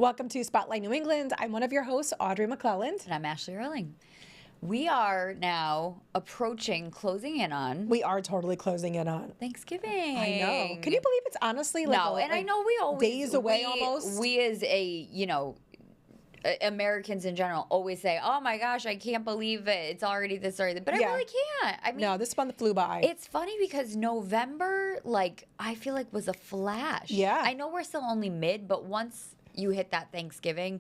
Welcome to Spotlight New England. I'm one of your hosts, Audrey McClelland. And I'm Ashley Erling. We are now closing in on. We are totally closing in on Thanksgiving. I know. Can you believe it's honestly like I know we always days away almost. We as Americans in general always say, "Oh my gosh, I can't believe it! It's already this or that," but I really can't. I mean, no, this one flew by. It's funny because November, I feel like was a flash. Yeah, I know we're still only mid, but once you hit that Thanksgiving,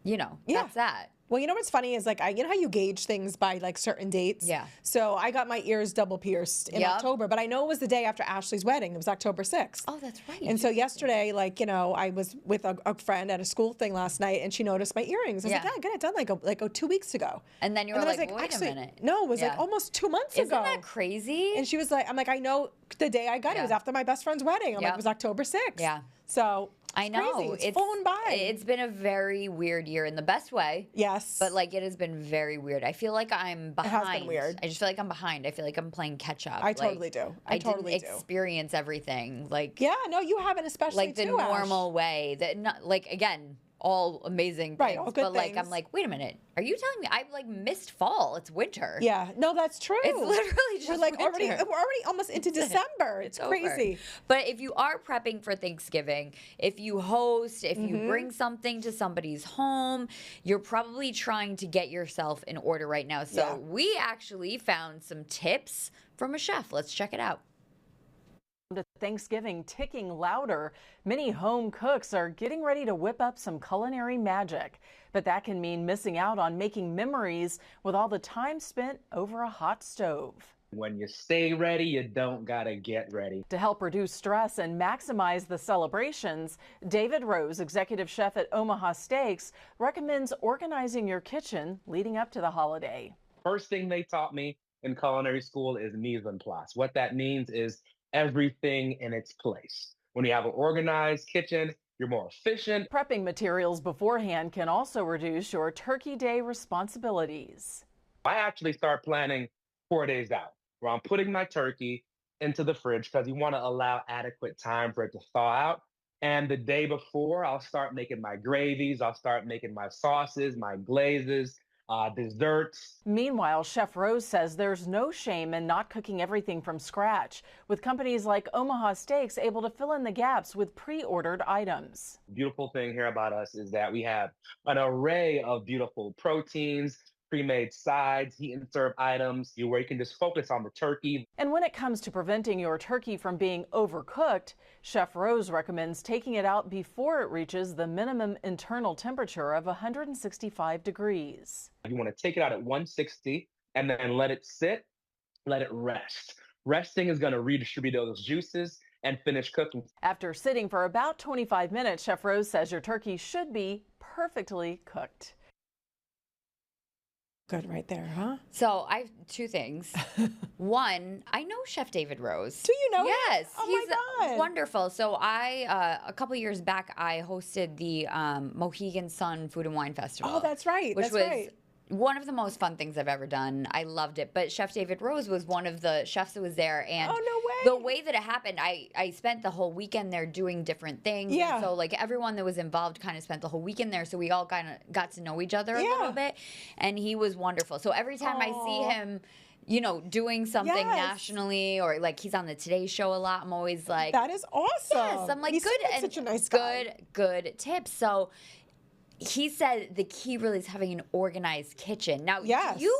that's that. Well, you know what's funny is you know how you gauge things by certain dates? Yeah. So I got my ears double pierced in October, but I know it was the day after Ashley's wedding. It was October 6th. Oh, that's right. And so yesterday, I was with a friend at a school thing last night, and she noticed my earrings. I was like, I got it done 2 weeks ago. And then you were like, wait a minute. No, it was almost 2 months ago. Isn't that crazy? And she was like, I know the day I got it was after my best friend's wedding. I'm like, it was October 6th. Yeah. So I know. Crazy. It's flown by. It's been a very weird year in the best way. Yes. But it has been very weird. I feel like I'm behind. It has been weird. I just feel like I'm behind. I feel like I'm playing catch up. I totally do. I totally didn't experience everything. Yeah, no, you haven't, especially the normal way. That again, all amazing things. Right, all good but things. I'm like, wait a minute. Are you telling me I've missed fall? It's winter. Yeah, no, that's true. It's literally just winter. We're already almost into December. It's crazy. Over. But if you are prepping for Thanksgiving, if you host, if you bring something to somebody's home, you're probably trying to get yourself in order right now. So we actually found some tips from a chef. Let's check it out. To Thanksgiving ticking louder, many home cooks are getting ready to whip up some culinary magic. But that can mean missing out on making memories with all the time spent over a hot stove. When you stay ready, you don't gotta get ready. To help reduce stress and maximize the celebrations, David Rose, executive chef at Omaha Steaks, recommends organizing your kitchen leading up to the holiday. First thing they taught me in culinary school is mise en place. What that means is everything in its place. When you have an organized kitchen, you're more efficient. Prepping materials beforehand can also reduce your Turkey Day responsibilities. I actually start planning 4 days out, where I'm putting my turkey into the fridge because you want to allow adequate time for it to thaw out. And the day before, I'll start making my gravies, I'll start making my sauces, my glazes, desserts. Meanwhile, Chef Rose says there's no shame in not cooking everything from scratch, with companies like Omaha Steaks able to fill in the gaps with pre-ordered items. The beautiful thing here about us is that we have an array of beautiful proteins, pre-made sides, heat and serve items, where you can just focus on the turkey. And when it comes to preventing your turkey from being overcooked, Chef Rose recommends taking it out before it reaches the minimum internal temperature of 165 degrees. You want to take it out at 160 and then let it sit, let it rest. Resting is going to redistribute those juices and finish cooking. After sitting for about 25 minutes, Chef Rose says your turkey should be perfectly cooked. Good right there, huh? So I have two things. One, I know Chef David Rose. Do you know Yes. him? Oh he's my God. Wonderful. So a couple years back, I hosted the Mohegan Sun Food and Wine Festival. Oh, that's right. Which that's was right. one of the most fun things I've ever done. I loved it. But Chef David Rose was one of the chefs that was there. And oh, no way. The way that it happened, I spent the whole weekend there doing different things. Yeah. And so everyone that was involved kind of spent the whole weekend there. So we all kind of got to know each other a little bit. And he was wonderful. So every time I see him, doing something nationally or he's on the Today Show a lot, I'm always like, that is awesome. Yes, I'm like, He's good. like And such a nice guy. Good tips. So he said the key really is having an organized kitchen. Now, do you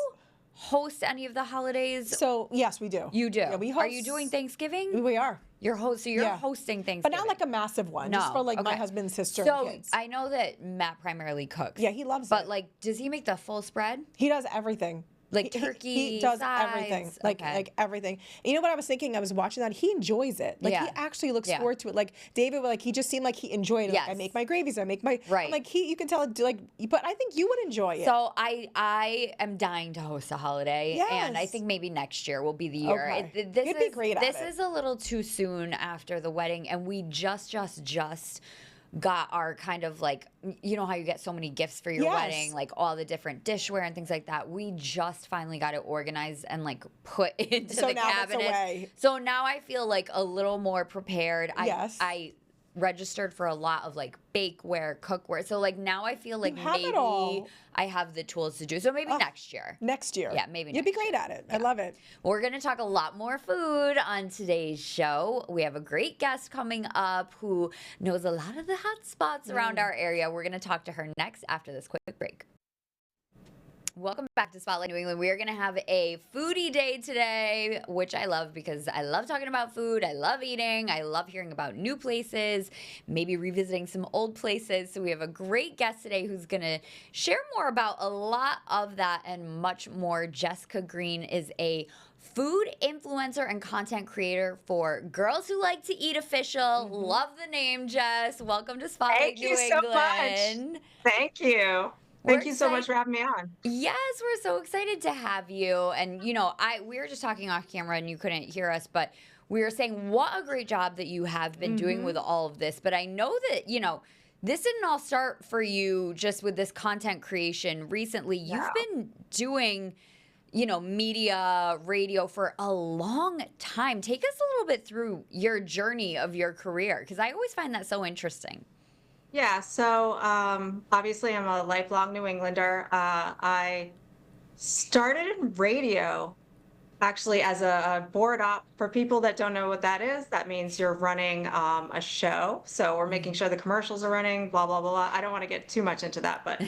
host any of the holidays? So, yes, we do. You do? Yeah, we host. Are you doing Thanksgiving? We are. You're hosting Thanksgiving. But not like a massive one, just for my husband's sister and kids. So I know that Matt primarily cooks. Yeah, he loves it. But does he make the full spread? He does everything. Turkey, he does sides. everything, like everything. And you know what I was thinking? I was watching that. He enjoys it. He actually looks forward to it. David, he just seemed like he enjoyed it. Yes. I make my gravies. I make my right. You can tell. But I think you would enjoy it. So I am dying to host a holiday, and I think maybe next year will be the year. Okay. You'd be great at it. This is a little too soon after the wedding, and we just got our kind of you know how you get so many gifts for your wedding, all the different dishware and things like that. We just finally got it organized and put into the cabinet. So now I feel a little more prepared. Yes. I registered for a lot of like bakeware, cookware. So like now I feel like maybe I have the tools to do. So maybe next year. Next year. Yeah, maybe You'll be great at it. Yeah. I love it. We're going to talk a lot more food on today's show. We have a great guest coming up who knows a lot of the hot spots around our area. We're going to talk to her next after this quick break. Welcome back to Spotlight New England. We are going to have a foodie day today, which I love because I love talking about food. I love eating. I love hearing about new places, maybe revisiting some old places. So we have a great guest today who's going to share more about a lot of that and much more. Jessica Green is a food influencer and content creator for Girls Who Like to Eat Official. Love the name, Jess. Welcome to Spotlight New England. Thank you so much. Thank you. Thank you so much for having me on. Yes, we're so excited to have you. And, you know, we were just talking off camera and you couldn't hear us, but we were saying what a great job that you have been doing with all of this. But I know that, you know, this didn't all start for you just with this content creation recently. You've been doing, you know, media, radio for a long time. Take us a little bit through your journey of your career, because I always find that so interesting. Yeah, so obviously I'm a lifelong New Englander. I started in radio actually as a board op. For people that don't know what that is, that means you're running a show. So we're making sure the commercials are running, blah, blah, blah. I don't want to get too much into that, but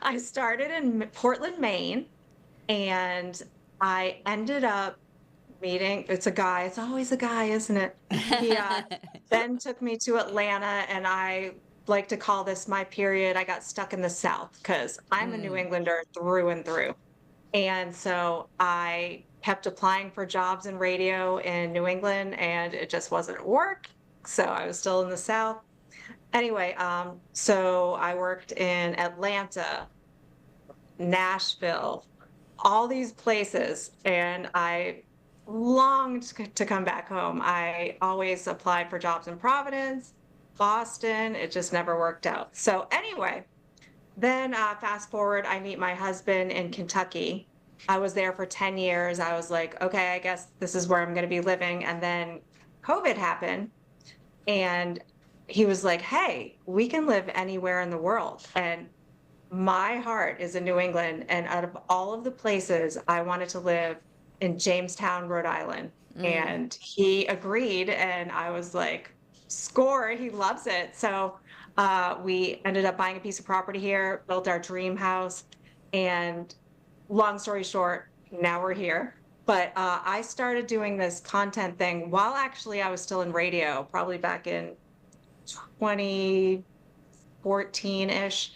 I started in Portland, Maine, and I ended up meeting, it's a guy, it's always a guy, isn't it? He then took me to Atlanta, and I like to call this my period. I got stuck in the South because I'm a New Englander through and through. And so I kept applying for jobs in radio in New England, and it just wasn't work. So I was still in the South. Anyway, so I worked in Atlanta, Nashville, all these places, and I longed to come back home. I always applied for jobs in Providence, Boston. It just never worked out. So anyway, then fast forward, I meet my husband in Kentucky. I was there for 10 years. I was like, okay, I guess this is where I'm going to be living. And then COVID happened, and he was like, hey, we can live anywhere in the world. And my heart is in New England. And out of all of the places, I wanted to live in Jamestown, Rhode Island. And he agreed, and I was like, score, he loves it. So we ended up buying a piece of property here, built our dream house, and long story short, now we're here. But I started doing this content thing while actually I was still in radio, probably back in 2014-ish.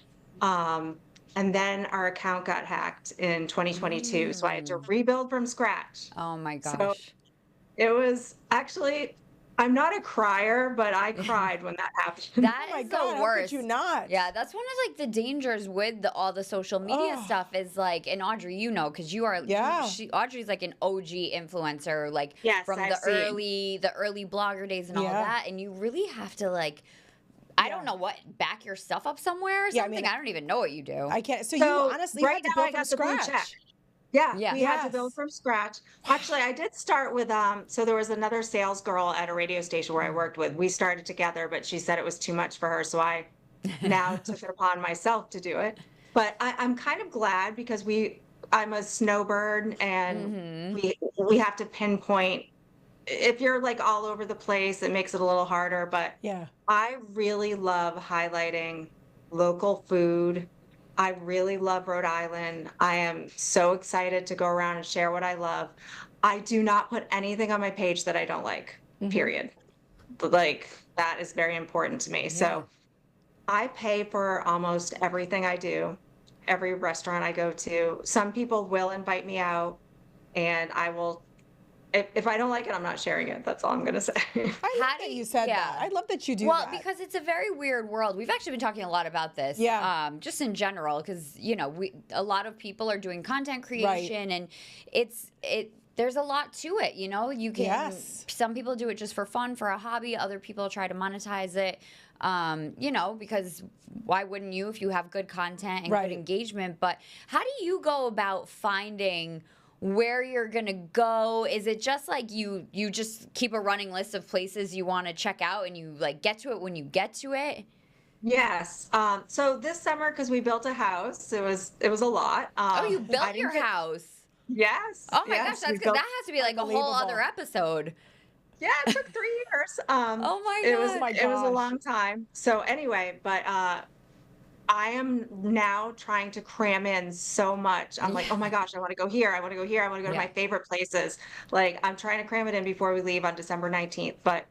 And then our account got hacked in 2022. So I had to rebuild from scratch. Oh my gosh. So it was actually, I'm not a crier, but I cried when that happened. That is the worst. How could you not? Yeah, that's one of like the dangers with all the social media stuff is like, and Audrey, you know, because you are, Audrey's like an OG influencer, like from the early blogger days and all that. And you really have to like, I don't know what, back your stuff up somewhere or something? I don't even know what you do. I can't. So you honestly had to build from scratch. Yeah, we had to build from scratch. Actually, I did start with, so there was another sales girl at a radio station where I worked with. We started together, but she said it was too much for her. So I now took it upon myself to do it. But I'm kind of glad because I'm a snowbird, and we have to pinpoint. If you're like all over the place, it makes it a little harder, but I really love highlighting local food. I really love Rhode Island. I am so excited to go around and share what I love. I do not put anything on my page that I don't like, period. Like, that is very important to me. So I pay for almost everything I do, every restaurant I go to. Some people will invite me out, and I will. If I don't like it, I'm not sharing it. That's all I'm going to say. I love that you said that. I love that you do that. Well, because it's a very weird world. We've actually been talking a lot about this, just in general, because, you know, a lot of people are doing content creation, and there's a lot to it, you know? You can, some people do it just for fun, for a hobby. Other people try to monetize it, you know, because why wouldn't you if you have good content and good engagement? But how do you go about finding where you're gonna go? Is it just like you just keep a running list of places you want to check out and you like get to it when you get to it? Yes. So this summer, because we built a house, it was a lot. Oh, you I built didn't your get house. Yes. Oh my gosh, Yes. that's good. That has to be like a whole other episode. Yeah, it took 3 years. Oh my It god. was Oh my it was a gosh. long time. So anyway, but I am now trying to cram in so much. I'm like, oh my gosh, I want to go here. I want to go here. I want to go to Yeah. my favorite places. Like I'm trying to cram it in before we leave on December 19th. But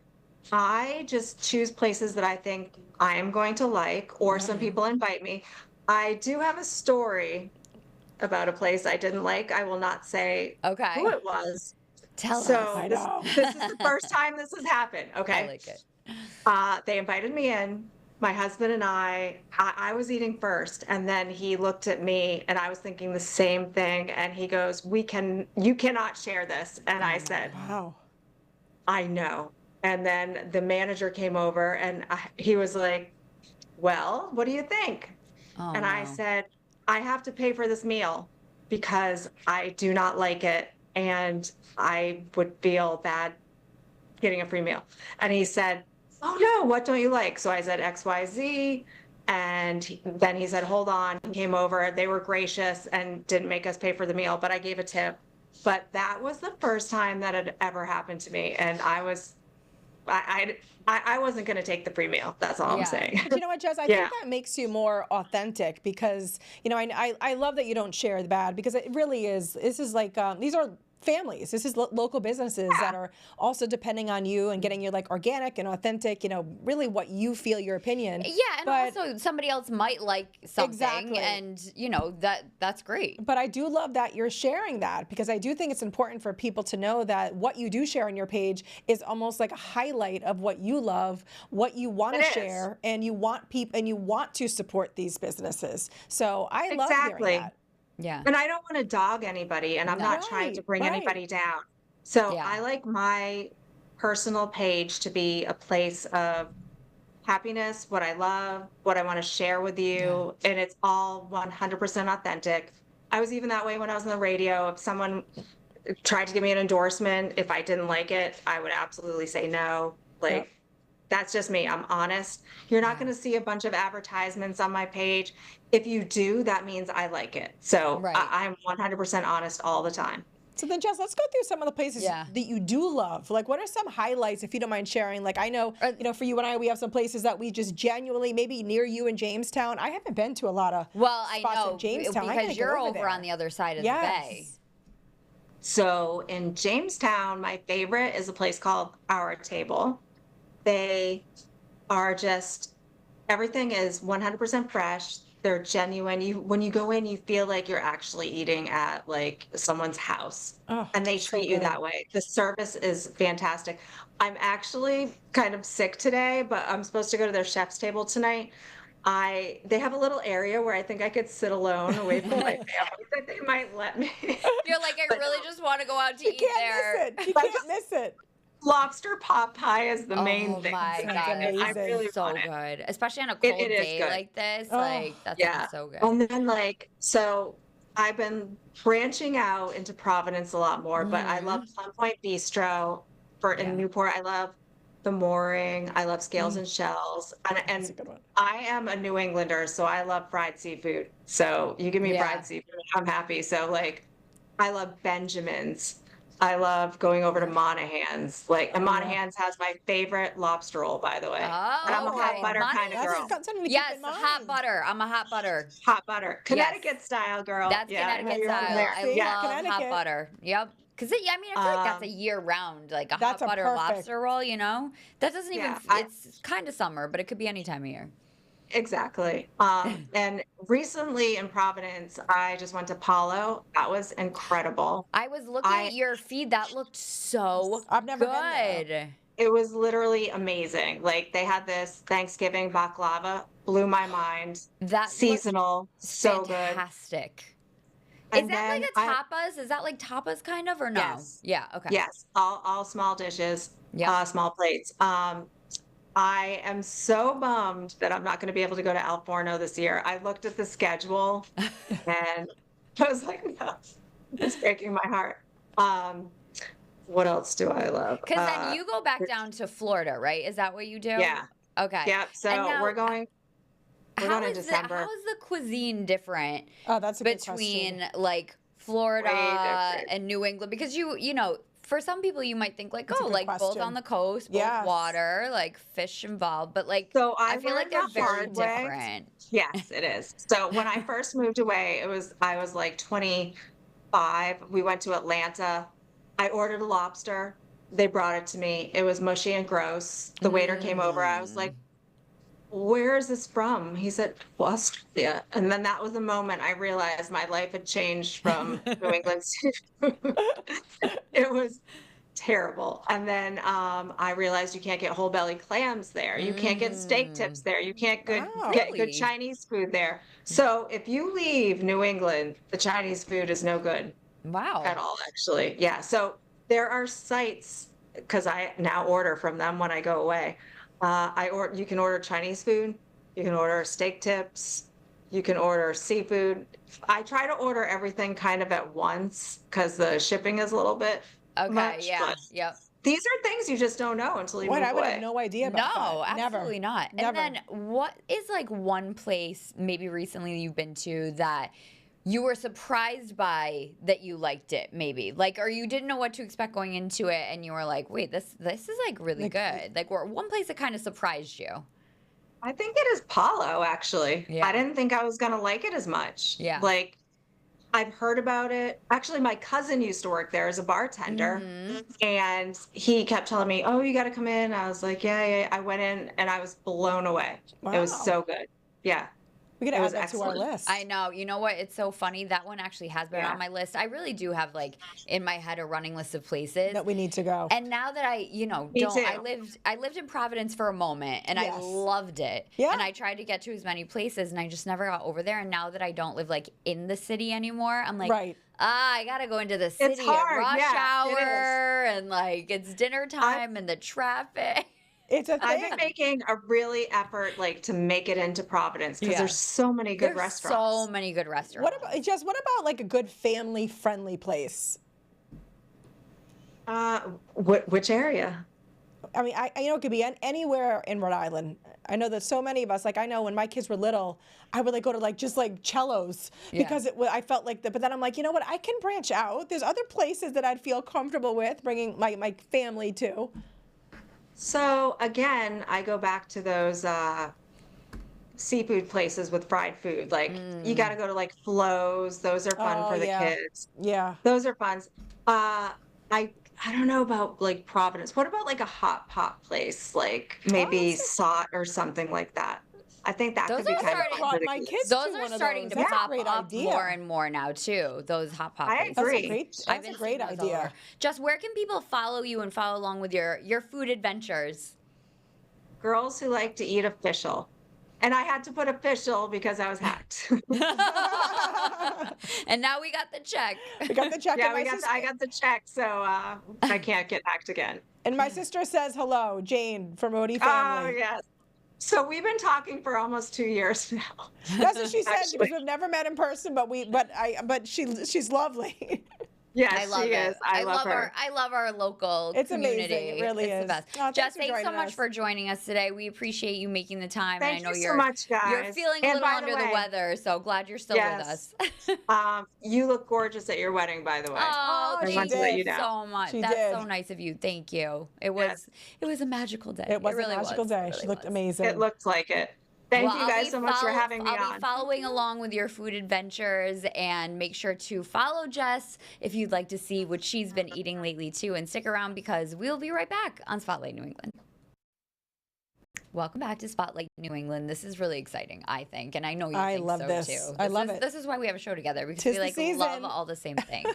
I just choose places that I think I am going to like, or some people invite me. I do have a story about a place I didn't like. I will not say Okay. who it was. Tell So us. I this, know. this is the first time this has happened. Okay. I like it. They invited me in. My husband and I was eating first, and then he looked at me, and I was thinking the same thing. And he goes, you cannot share this." And I said, Wow. "I know." And then the manager came over, and he was like, "Well, what do you think?" Oh, And I no. said, "I have to pay for this meal because I do not like it, and I would feel bad getting a free meal." And he said, "Oh no, what don't you like?" So I said XYZ. And then he said, "Hold on." He came over. They were gracious and didn't make us pay for the meal, but I gave a tip. But that was the first time that had ever happened to me. And I wasn't going to take the free meal. That's all Yeah. I'm saying. But you know what, Jess? I Yeah. think that makes you more authentic because, you know, I love that you don't share the bad because it really is. This is like, these are families. This is local businesses that are also depending on you and getting you like organic and authentic, you know, really what you feel, your opinion. Yeah, and But- also somebody else might like something, Exactly. and you know that's great. But I do love that you're sharing that because I do think it's important for people to know that what you do share on your page is almost like a highlight of what you love, what you want to It is. share, and you want people and you want to support these businesses. So I love Exactly. hearing that. Yeah. And I don't want to dog anybody, and I'm not trying to bring Right. anybody down. So Yeah. I like my personal page to be a place of happiness, what I love, what I want to share with you, and it's all 100% authentic. I was even that way when I was on the radio. If someone tried to give me an endorsement, if I didn't like it, I would absolutely say no. Like, Yep. that's just me. I'm honest. You're not going to see a bunch of advertisements on my page. If you do, that means I like it. So Right. I'm 100% honest all the time. So then, Jess, let's go through some of the places Yeah. that you do love. Like, what are some highlights, if you don't mind sharing? Like, I know, you know, for you and I, we have some places that we just genuinely, maybe near you in Jamestown. I haven't been to a lot of Well, I spots know in Jamestown. I gotta because get you're over over there. on the other side of the Yes. bay. So in Jamestown, my favorite is a place called Our Table. They are just, everything is 100% fresh. They're genuine. When you go in, you feel like you're actually eating at like someone's house, Oh, and they so treat you good. that way. The service is fantastic. I'm actually kind of sick today, but I'm supposed to go to their chef's table tonight. They have a little area where I think I could sit alone away from my family that they might let me. You're like, I really just want to go out to You eat can't there. miss it. You can't miss it. Lobster pot pie is the main Oh thing. my tonight, god, and I amazing. really so want it. good, especially on a cold it is day good. like this. Oh, Like that sounds so good. And then like, so I've been branching out into Providence a lot more, but I love Plum Point Bistro in Newport. I love the Mooring. I love Scales and Shells. That's a And good one. I am a New Englander, so I love fried seafood. So you give me Yeah. fried seafood, I'm happy. So like, I love Benjamin's. I love going over to Monahan's. Like, and Monahan's has my favorite lobster roll, by the way. Oh, And I'm a hot okay. butter kind of That's girl. something to keep Yes, in mind. hot butter. I'm a hot butter. Hot butter. Connecticut style, girl. That's Yeah, I know Connecticut you're from style. there. I See? love hot Connecticut. butter. Yep. Because I mean, I feel like that's a year round, like a hot That's a butter perfect- lobster roll. You know, that doesn't even. Yeah, It's kind of summer, but it could be any time of year. Exactly. And recently in Providence, I just went to Palo. That was incredible. I was looking at your feed. That looked so I've never been good. there. It was literally amazing. Like they had this Thanksgiving baklava, blew my mind. That looked Seasonal, so good. fantastic. Is And that like then a tapas? Is that like tapas kind of or no? Yes. Yeah. Okay. Yes, all small dishes, Yeah. small plates. I am so bummed that I'm not going to be able to go to Al Forno this year. I looked at the schedule and I was like, no. It's breaking my heart. What else do I love? Because then you go back down to Florida, right? Is that what you do? Yeah. Okay. Yep. So And now, we're going in December. how is the cuisine different Oh, that's a good between question. like Florida different. and New England? Because you know, for some people you might think like, That's a oh, good like both question. on the coast, both Yes. water, like fish involved, but like So I feel like they're learned the very hard way. different. Yes, it is. So when I first moved away, I was like 25. We went to Atlanta. I ordered a lobster. They brought it to me. It was mushy and gross. The waiter came over. I was like, where is this from? He said, well, Australia. And then that was the moment I realized my life had changed from New England seafood. It was terrible. And then I realized you can't get whole belly clams there. You can't get steak tips there. You can't Wow. get good Really? Chinese food there. So if you leave New England, the Chinese food is no good Wow. at all, actually. Yeah. So there are sites, because I now order from them when I go away. You can order Chinese food, you can order steak tips, you can order seafood. I try to order everything kind of at once because the shipping is a little bit Okay, much. yeah. But Yep. these are things you just don't know until you What? move I would away. have no idea about No, that. Never. absolutely not. Never. And then what is like one place maybe recently you've been to that you were surprised by that you liked it, maybe? Like, or you didn't know what to expect going into it and you were like, wait, this is like really good. Like, one place that kind of surprised you. I think it is Palo, actually. Yeah. I didn't think I was going to like it as much. Yeah. Like, I've heard about it. Actually, my cousin used to work there as a bartender, and he kept telling me, oh, you got to come in. I was like, yeah. I went in and I was blown away. It was Wow. so good. Yeah. We could It add was that to our excellent. list. I know. You know what? It's so funny. That one actually has been Yeah. on my list. I really do have like in my head a running list of places. that we need to go. And now that I, Me don't, too. I lived in Providence for a moment and I Yes. loved it. Yeah. And I tried to get to as many places and I just never got over there. And now that I don't live like in the city anymore, I'm like, Right. I gotta go into the city at hard. rush Yeah, it is. hour and like it's dinner time and the traffic. It's a I've thing. been making a really effort like to make it into Providence because Yeah. there's so many good There's restaurants. so many good restaurants. What about like a good family friendly place? Which area? I mean, I it could be anywhere in Rhode Island. I know that so many of us, like I know when my kids were little, I would like go to like just like cellos because I felt like that. But then I'm like, you know what? I can branch out. There's other places that I'd feel comfortable with bringing my family to. So again, I go back to those seafood places with fried food. Like you got to go to like Flo's. Those are fun Oh, for the yeah. kids. Yeah. Those are fun. I don't know about like Providence. What about like a hot pot place, like maybe Sot or something like that? I think that Those could be are kind starting- of Brought fun for the my kids. kids Those to are one of starting those. to That's a pop great up idea. more and more now too. Those hot pot I places. agree. That's a great I've been seeing those idea. over. Just where can people follow you and follow along with your food adventures? Girls who like to eat official. And I had to put official because I was hacked. And now we got the check. We got the check. Yeah, and I got the check, so I can't get hacked again. And my sister says hello, Jane from Odie Oh, family. yes. So we've been talking for almost 2 years now. That's what she said Actually. because we've never met in person, but she's lovely. Yes, I love she it. is. I love her. I love our local It's community. amazing. It really it's is. the best. Oh, thanks Jess, for thanks so joining much us. for joining us today. We appreciate you making the time. Thank and I know you you're so much, guys. you're feeling a And little by under the way, weather, so glad you're still Yes. with us. You look gorgeous at your wedding, by the way. Oh, I thank wanted to let you you know. so much. She That's did. so nice of you. Thank you. It was a magical day. It was really a magical was. day. It she really looked was. amazing. It looked like it. Thank Well, you I'll guys be so much for having me I'll on. be following along with your food adventures, and make sure to follow Jess if you'd like to see what she's been eating lately too. And stick around because we'll be right back on Spotlight New England. Welcome back to Spotlight New England. This is really exciting, I think, and I know you I think love so this. too. I love it. This is why we have a show together, because Tis we the like season. love all the same things.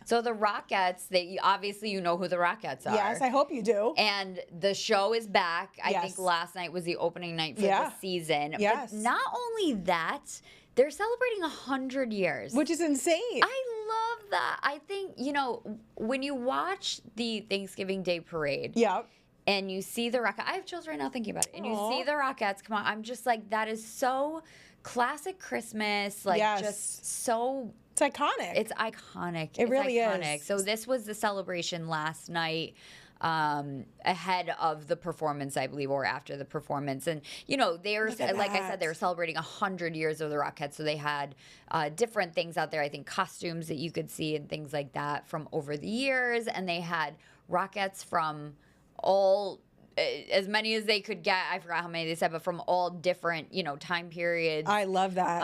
So the Rockettes, obviously you know who the Rockettes are. Yes, I hope you do. And the show is back. I Yes. think last night was the opening night for Yeah. the season. Yes. But not only that, they're celebrating 100 years. Which is insane. I love that. I think, when you watch the Thanksgiving Day parade, Yeah. and you see the rocket. I have chills right now thinking about it. And you Aw. see the Rockettes come on. I'm just like, that is so classic Christmas. Like, Yes. just so. It's iconic. It's iconic. It really iconic. is. So this was the celebration last night, ahead of the performance, I believe, or after the performance. And, you know, they were, Look at like I that. said, they were celebrating 100 years of the Rockettes. So they had different things out there, I think costumes that you could see and things like that from over the years. And they had Rockettes from all, as many as they could get. I forgot how many they said, but from all different, you know, time periods. I love that.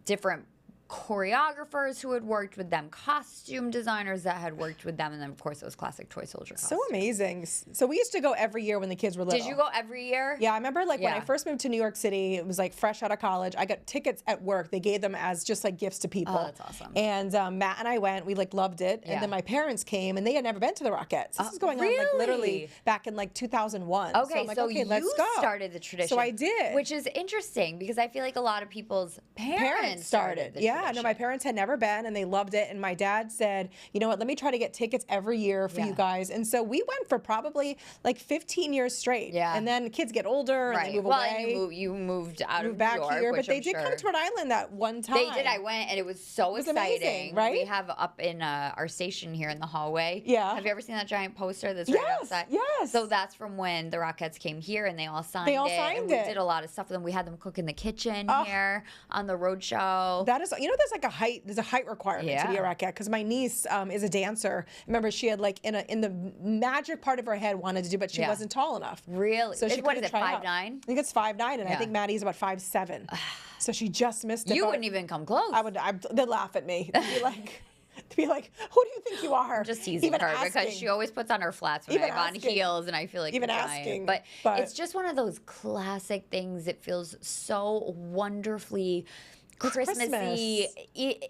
Different choreographers who had worked with them, costume designers that had worked with them, and then of course those classic toy soldier costumes. So amazing. So we used to go every year when the kids were little. Did you go every year? Yeah, I remember like when I Yeah. first moved to New York City, it was like fresh out of college. I got tickets at work. They gave them as just like gifts to people. Oh, that's awesome. And Matt and I went. We like loved it. Yeah. And then my parents came and they had never been to the Rockettes. This is going on like literally really? back in like 2001. Okay, I'm like, so okay, you let's go. started the tradition. So I did. Which is interesting because I feel like a lot of people's parents started the Yeah, no, tradition. my parents had never been and they loved it. And my dad said, you know what, let me try to get tickets every year for Yeah. you guys. And so we went for probably like 15 years straight. Yeah. And then kids get older and they Right. move Well, away. and you moved out Moved of back New York, here, but which they I'm did come sure- to Rhode Island that one time. They did. I went, and it was so was exciting. amazing, right? We have up in our station here in the hallway. Yeah. Have you ever seen that giant poster that's right Yes, outside? yes. So that's from when the Rockettes came here, and they all signed They all it. signed and we it. did a lot of stuff with them. We had them cook in the kitchen Oh. here on the road show. That is, you know, there's like a height. There's a height requirement to be a Yeah. Rockette because my niece is a dancer. Remember, she had like in the magic part of her head wanted to do, but she Yeah. wasn't tall enough. Really? So she What couldn't is it, try out. 5'9"? I think it's 5'9", and I Yeah. think Maddie's about 5'7". So she just missed it. You but wouldn't even come close. they'd laugh at me. They'd be like, who do you think you are? I'm just teasing Even her asking. because she always puts on her flats when Even I'm on asking. heels, and I feel like Even a giant. asking, But but- it's just one of those classic things. It feels so wonderfully Christmassy,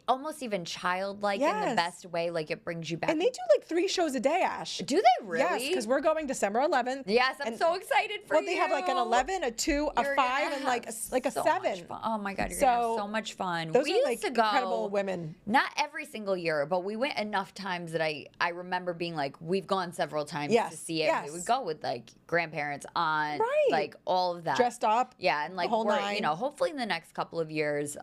almost even childlike in the Yes. best way. Like it brings you back. And they do like 3 shows a day, Ash. Do they really? Yes, because we're going December 11th. Yes, I'm and- so excited for Well, you. they have like an 11, a 2, a You're 5, gonna and like have a so much 7. fun. Oh my God, you're gonna have So, so much fun. Those we are used like to go, incredible women. Not every single year, but we went enough times that I remember being like, we've gone several times to Yes, see it. yes. We would go with like grandparents, aunt, Right. like all of that. Dressed up. Yeah, and like whole we're, nine. you know, hopefully in the next couple of years,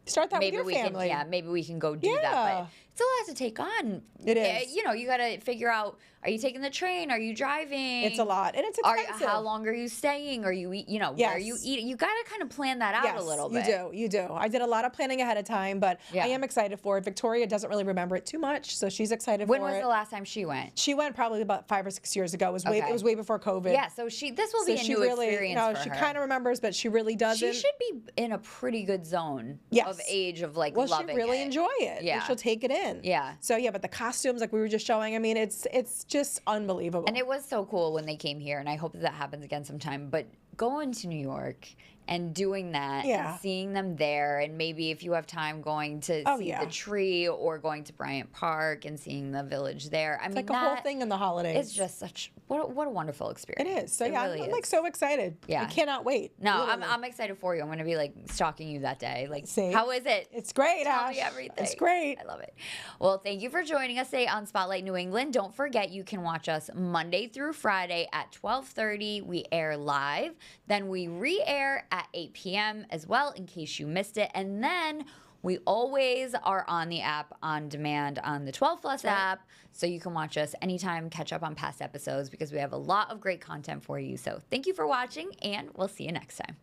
Start that maybe with we your family. can, maybe we can go do that. Yeah. But it's a lot to take on. It is. You know, you got to figure out: are you taking the train? Are you driving? It's a lot, and it's expensive. How long are you staying? Are you eat? You know, where are you Yes. eating? You got to kind of plan that out Yes, a little bit. You do. I did a lot of planning ahead of time, but Yeah. I am excited for it. Victoria doesn't really remember it too much, so she's excited When for was it. the last time she went? She went probably about 5 or 6 years ago. It Okay. was way before COVID. Yeah, so this will be So a she new really, experience for she her. kind of remembers, but she really doesn't. She should be in a pretty good zone Yes. of age of like Well, loving she really it. enjoy it. Yeah. And she'll take it in. Yeah. So yeah, but the costumes, like we were just showing, I mean, it's just unbelievable. And it was so cool when they came here, and I hope that happens again sometime. But going to New York and doing that Yeah. and seeing them there, and maybe if you have time going to Oh, see yeah. the tree or going to Bryant Park and seeing the village there. I mean, like a whole thing in the holidays. It's just such what a wonderful It experience. is. So It yeah, really I'm is. like so excited. Yeah. I cannot wait. No, Literally. I'm excited for you. I'm gonna be like stalking you that day. Like, See? how is it? It's great, Tell Ash. me everything. It's great. I love it. Well, thank you for joining us today on Spotlight New England. Don't forget you can watch us Monday through Friday at 12:30. We air live. Then we re-air at 8 p.m. as well in case you missed it. And then we always are on the app on demand on the 12 Plus app. So you can watch us anytime, catch up on past episodes because we have a lot of great content for you. So thank you for watching, and we'll see you next time.